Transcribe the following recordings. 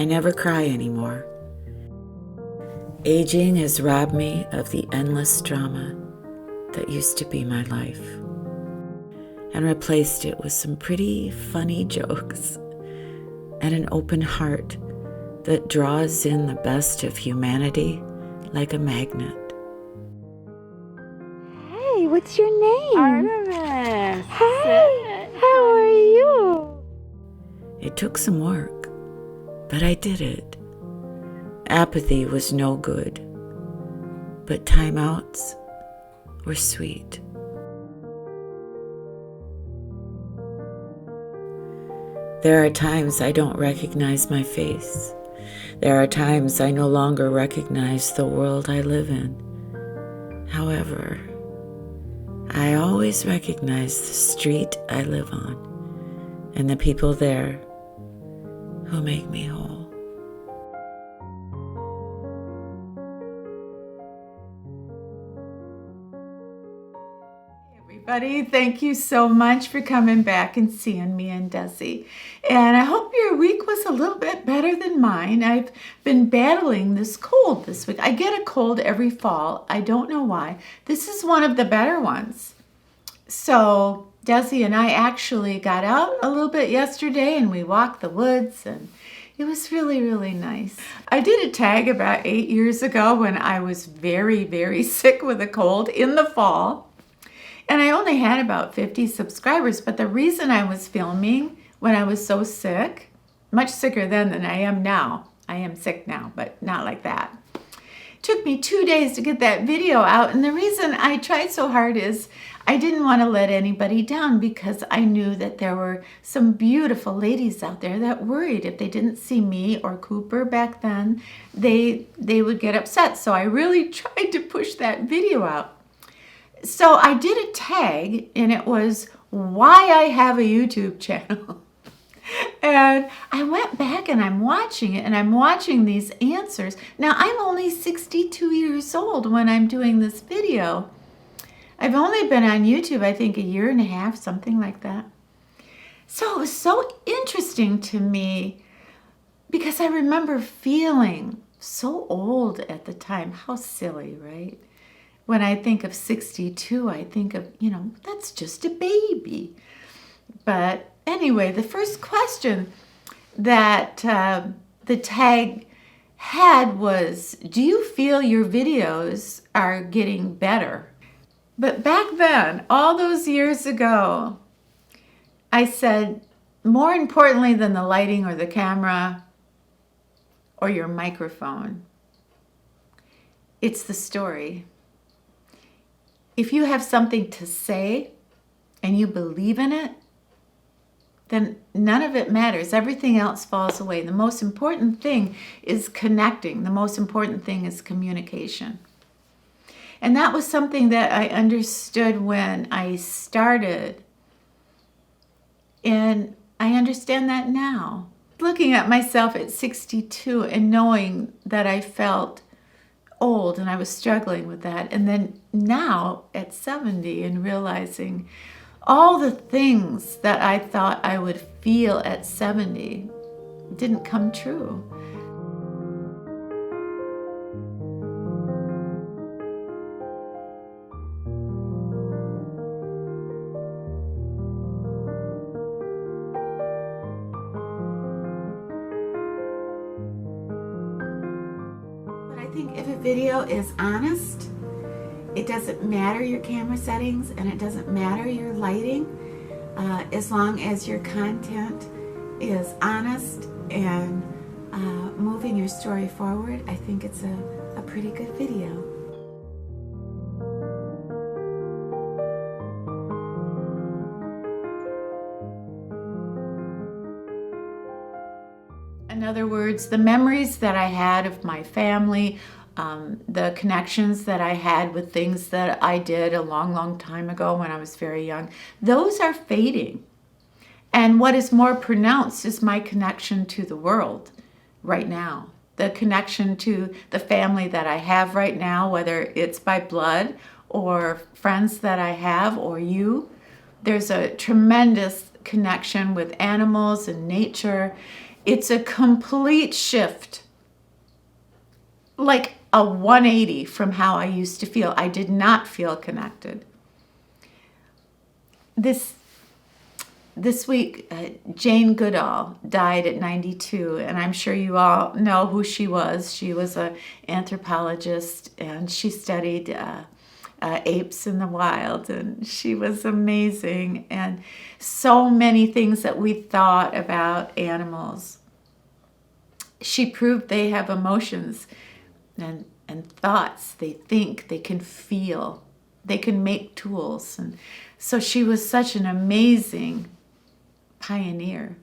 I never cry anymore. Aging has robbed me of the endless drama that used to be my life and replaced it with some pretty funny jokes and an open heart that draws in the best of humanity like a magnet. Hey, what's your name? Artemis. Hi, how are you? It took some work, but I did it. Apathy was no good, but timeouts were sweet. There are times I don't recognize my face. There are times I no longer recognize the world I live in. However, I always recognize the street I live on and the people there who make me whole. Everybody, thank you so much for coming back and seeing me and Desi. And I hope your week was a little bit better than mine. I've been battling this cold this week. I get a cold every fall. I don't know why. This is one of the better ones. So Desi and I actually got out a little bit yesterday and we walked the woods, and it was really, really nice. I did a tag about 8 years ago when I was very, very sick with a cold in the fall. And I only had about 50 subscribers, but the reason I was filming when I was so sick, much sicker then than I am now. I am sick now, but not like that. It took me 2 days to get that video out, and the reason I tried so hard is I didn't want to let anybody down, because I knew that there were some beautiful ladies out there that worried if they didn't see me or Cooper back then, they would get upset. So I really tried to push that video out. So I did a tag, and it was why I have a YouTube channel. And I went back and I'm watching it, and I'm watching these answers. Now, I'm only 62 years old when I'm doing this video. I've only been on YouTube, I think, a year and a half, something like that. So it was so interesting to me because I remember feeling so old at the time. How silly, right? When I think of 62, I think of, that's just a baby. But anyway, the first question that the tag had was, do you feel your videos are getting better? But back then, all those years ago, I said, more importantly than the lighting or the camera or your microphone, it's the story. If you have something to say and you believe in it, then none of it matters. Everything else falls away. The most important thing is connecting. The most important thing is communication. And that was something that I understood when I started. And I understand that now. Looking at myself at 62 and knowing that I felt old and I was struggling with that. And then now at 70 and realizing all the things that I thought I would feel at 70 didn't come true. I think if a video is honest, it doesn't matter your camera settings and it doesn't matter your lighting, as long as your content is honest and moving your story forward. I think it's a pretty good video. In other words, the memories that I had of my family, the connections that I had with things that I did a long, long time ago when I was very young, those are fading. And what is more pronounced is my connection to the world right now. The connection to the family that I have right now, whether it's by blood or friends that I have or you. There's a tremendous connection with animals and nature. It's a complete shift, like a 180 from how I used to feel. I did not feel connected. This week, Jane Goodall died at 92, and I'm sure you all know who she was. She was an anthropologist, and she studied apes in the wild, and she was amazing. And so many things that we thought about animals. She proved they have emotions and thoughts. They think, they can feel, they can make tools. And so she was such an amazing pioneer.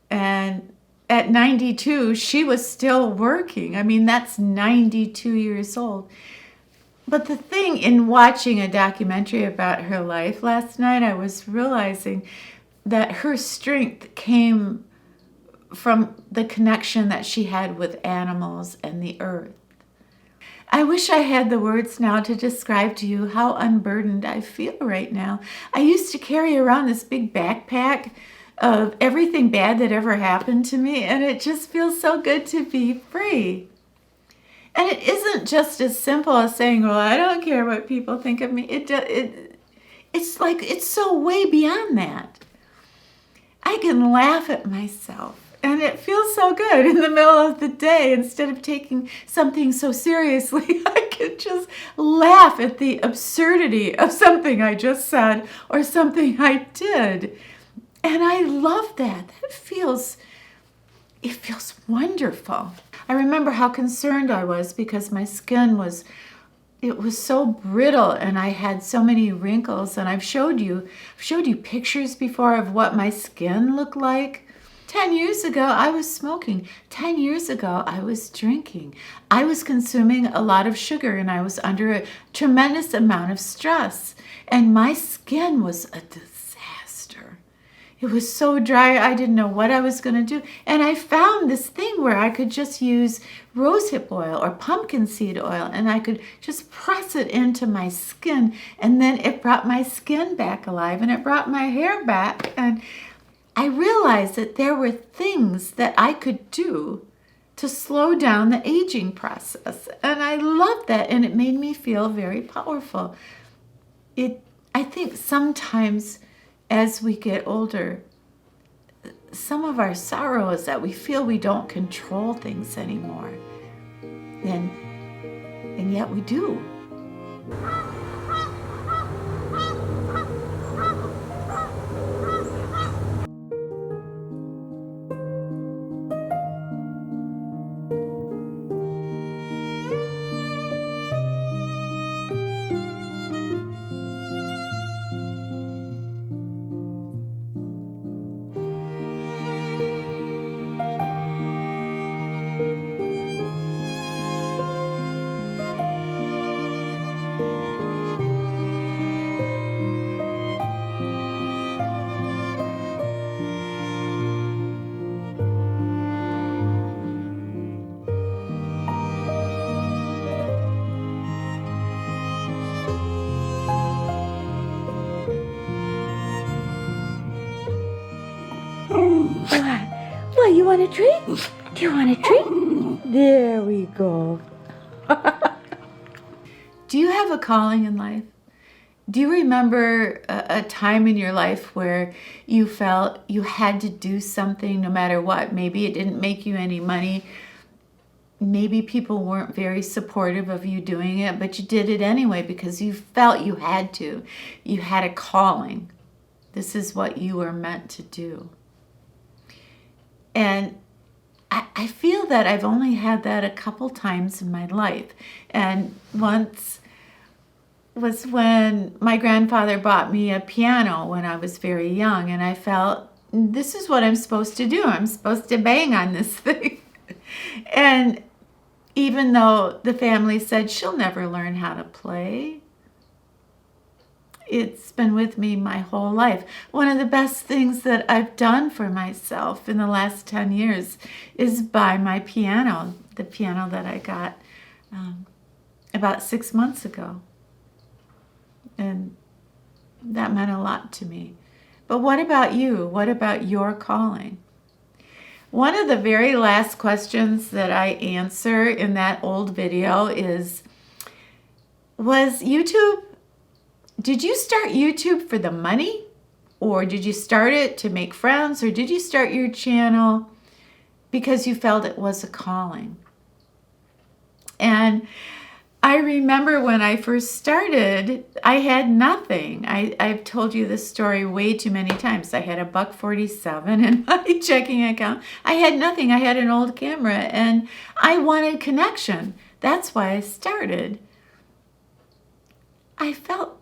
And at 92, she was still working. I mean, that's 92 years old. But the thing, in watching a documentary about her life last night, I was realizing that her strength came from the connection that she had with animals and the earth. I wish I had the words now to describe to you how unburdened I feel right now. I used to carry around this big backpack of everything bad that ever happened to me, and it just feels so good to be free. And it isn't just as simple as saying, well, I don't care what people think of me. It's like, it's so way beyond that. I can laugh at myself. And it feels so good in the middle of the day. Instead of taking something so seriously, I can just laugh at the absurdity of something I just said or something I did. And I love that. It feels wonderful. I remember how concerned I was because my skin was so brittle and I had so many wrinkles. And I've showed you pictures before of what my skin looked like. 10 years ago, I was smoking. 10 years ago, I was drinking. I was consuming a lot of sugar and I was under a tremendous amount of stress. And my skin was a disaster. It was so dry, I didn't know what I was going to do. And I found this thing where I could just use rosehip oil or pumpkin seed oil and I could just press it into my skin. And then it brought my skin back alive and it brought my hair back. And I realized that there were things that I could do to slow down the aging process. And I loved that, and it made me feel very powerful. I think sometimes as we get older, some of our sorrow is that we feel we don't control things anymore. And yet we do. What, you want a treat? Do you want a treat? There we go. Do you have a calling in life? Do you remember a time in your life where you felt you had to do something no matter what? Maybe it didn't make you any money. Maybe people weren't very supportive of you doing it, but you did it anyway because you felt you had to. You had a calling. This is what you were meant to do. And I feel that I've only had that a couple times in my life. And once was when my grandfather bought me a piano when I was very young, and I felt, this is what I'm supposed to do. I'm supposed to bang on this thing. And even though the family said she'll never learn how to play, it's been with me my whole life. One of the best things that I've done for myself in the last 10 years is buy my piano, the piano that I got about 6 months ago. And that meant a lot to me. But what about you? What about your calling? One of the very last questions that I answer in that old video is, did you start YouTube for the money? Or did you start it to make friends? Or did you start your channel because you felt it was a calling? And I remember when I first started, I had nothing. I've told you this story way too many times. I had $1.47 in my checking account. I had nothing. I had an old camera and I wanted connection. That's why I started. I felt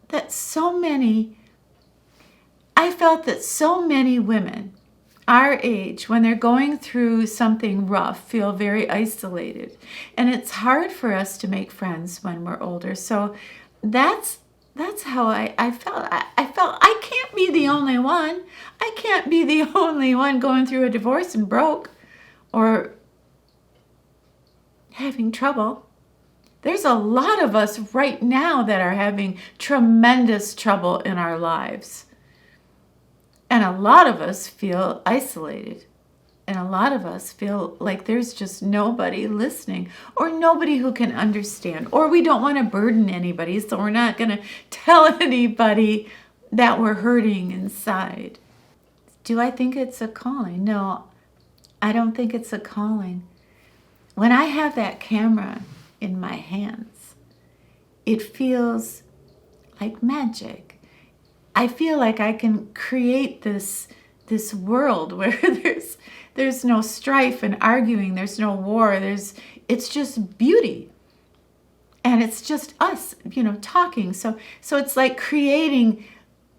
that so many women our age, when they're going through something rough, feel very isolated. And it's hard for us to make friends when we're older. So that's how I felt. I felt I can't be the only one. I can't be the only one going through a divorce and broke or having trouble. There's a lot of us right now that are having tremendous trouble in our lives. And a lot of us feel isolated. And a lot of us feel like there's just nobody listening or nobody who can understand. Or we don't want to burden anybody, so we're not going to tell anybody that we're hurting inside. Do I think it's a calling? No, I don't think it's a calling. When I have that camera in my hands, it feels like magic. I feel like I can create this world where there's no strife and arguing, there's no war, it's just beauty. And it's just us, talking. So it's like creating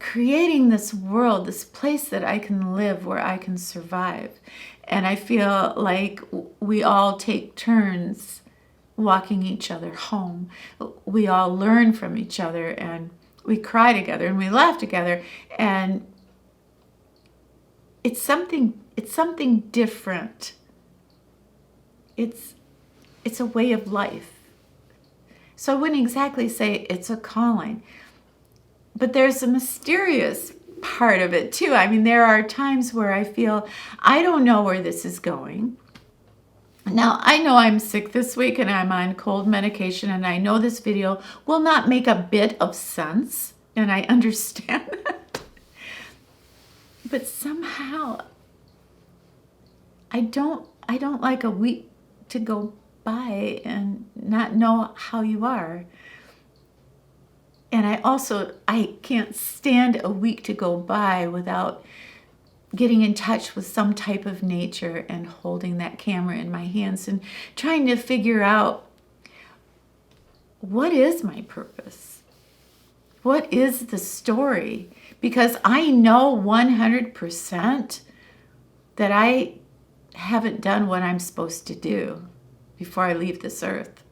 this world, this place that I can live, where I can survive. And I feel like we all take turns walking each other home. We all learn from each other, and we cry together and we laugh together, and it's something different. It's a way of life. So I wouldn't exactly say it's a calling, but there's a mysterious part of it too. I mean, there are times where I feel I don't know where this is going. Now, I know I'm sick this week and I'm on cold medication, and I know this video will not make a bit of sense, and I understand that. But somehow, I don't like a week to go by and not know how you are. And I can't stand a week to go by without getting in touch with some type of nature and holding that camera in my hands and trying to figure out, what is my purpose? What is the story? Because I know 100% that I haven't done what I'm supposed to do before I leave this earth.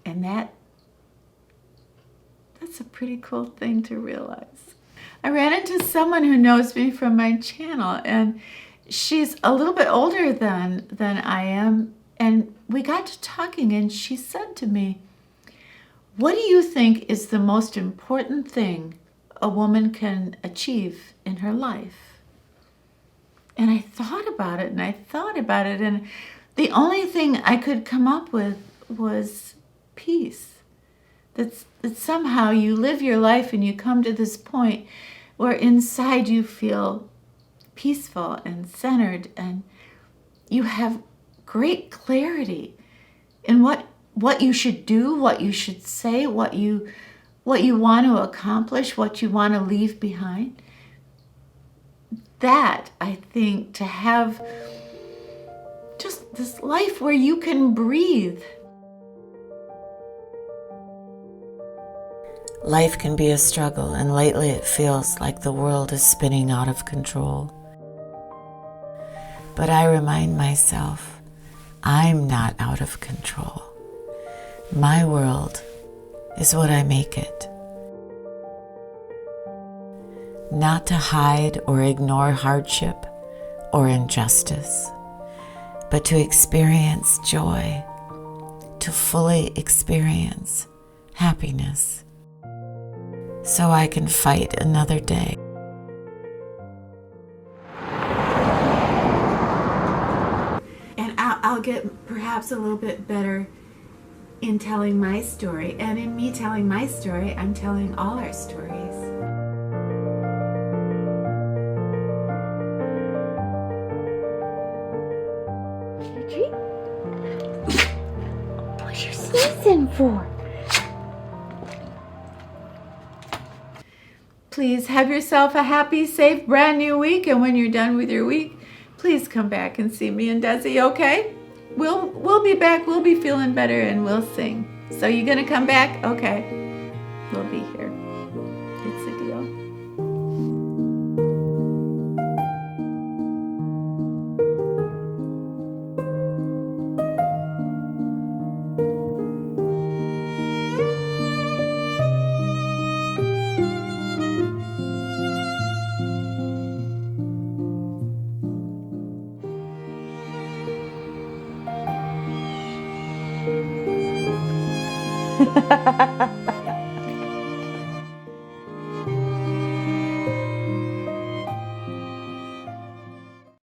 And that's a pretty cool thing to realize. I ran into someone who knows me from my channel, and she's a little bit older than I am, and we got to talking, and she said to me, "What do you think is the most important thing a woman can achieve in her life?" And I thought about it, and the only thing I could come up with was peace. That somehow you live your life and you come to this point where inside you feel peaceful and centered, and you have great clarity in what you should do, what you should say, what you want to accomplish, what you want to leave behind. That, I think, to have just this life where you can breathe. Life can be a struggle, and lately it feels like the world is spinning out of control. But I remind myself, I'm not out of control. My world is what I make it. Not to hide or ignore hardship or injustice, but to experience joy, to fully experience happiness, so I can fight another day. I'll get perhaps a little bit better in telling my story. And in me telling my story, I'm telling all our stories. Treat? What's your sneezing for? Please have yourself a happy, safe, brand new week. And when you're done with your week, please come back and see me and Desi, okay? We'll be back. We'll be feeling better and we'll sing. So you gonna come back? Okay. We'll be here. It's a deal. Ha ha ha ha.